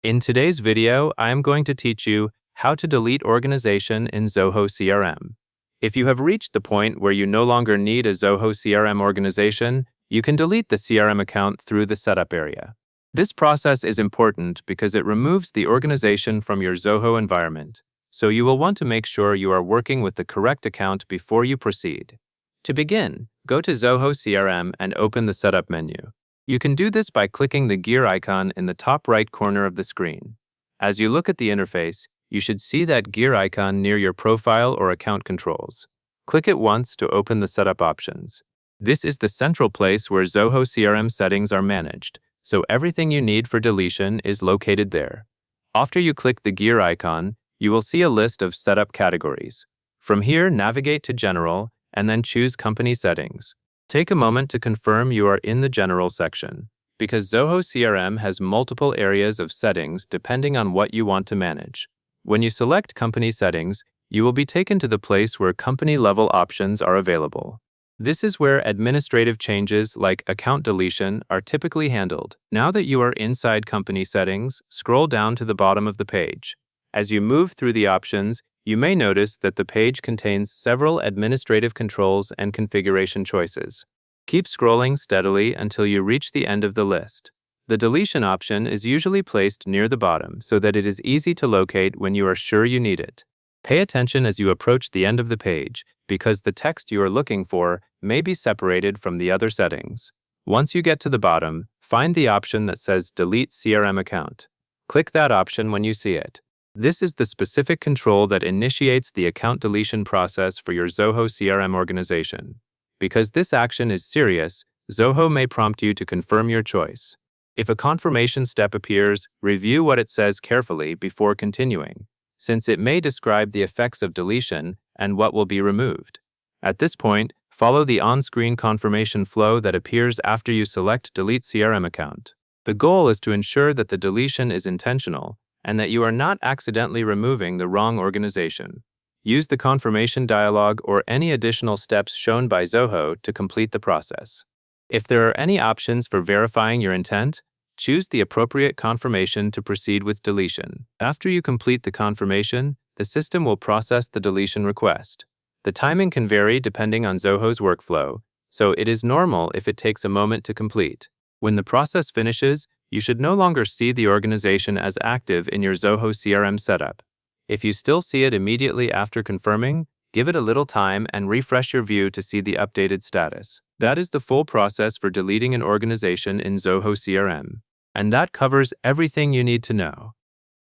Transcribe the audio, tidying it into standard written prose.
In today's video, I am going to teach you how to delete organization in Zoho CRM. If you have reached the point where you no longer need a Zoho CRM organization, you can delete the CRM account through the setup area. This process is important because it removes the organization from your Zoho environment, so you will want to make sure you are working with the correct account before you proceed. To begin, go to Zoho CRM and open the Setup menu. You can do this by clicking the gear icon in the top right corner of the screen. As you look at the interface, you should see that gear icon near your profile or account controls. Click it once to open the setup options. This is the central place where Zoho CRM settings are managed, so everything you need for deletion is located there. After you click the gear icon, you will see a list of setup categories. From here, navigate to General and then choose Company Settings. Take a moment to confirm you are in the General section, because Zoho CRM has multiple areas of settings depending on what you want to manage. When you select Company Settings, you will be taken to the place where company-level options are available. This is where administrative changes like account deletion are typically handled. Now that you are inside Company Settings, scroll down to the bottom of the page. As you move through the options, you may notice that the page contains several administrative controls and configuration choices. Keep scrolling steadily until you reach the end of the list. The deletion option is usually placed near the bottom so that it is easy to locate when you are sure you need it. Pay attention as you approach the end of the page, because the text you are looking for may be separated from the other settings. Once you get to the bottom, find the option that says Delete CRM Account. Click that option when you see it. This is the specific control that initiates the account deletion process for your Zoho CRM organization. Because this action is serious, Zoho may prompt you to confirm your choice. If a confirmation step appears, review what it says carefully before continuing, since it may describe the effects of deletion and what will be removed. At this point, follow the on-screen confirmation flow that appears after you select Delete CRM Account. The goal is to ensure that the deletion is intentional and that you are not accidentally removing the wrong organization. Use the confirmation dialog or any additional steps shown by Zoho to complete the process. If there are any options for verifying your intent, choose the appropriate confirmation to proceed with deletion. After you complete the confirmation, the system will process the deletion request. The timing can vary depending on Zoho's workflow, so it is normal if it takes a moment to complete. When the process finishes, you should no longer see the organization as active in your Zoho CRM setup. If you still see it immediately after confirming, give it a little time and refresh your view to see the updated status. That is the full process for deleting an organization in Zoho CRM. And that covers everything you need to know.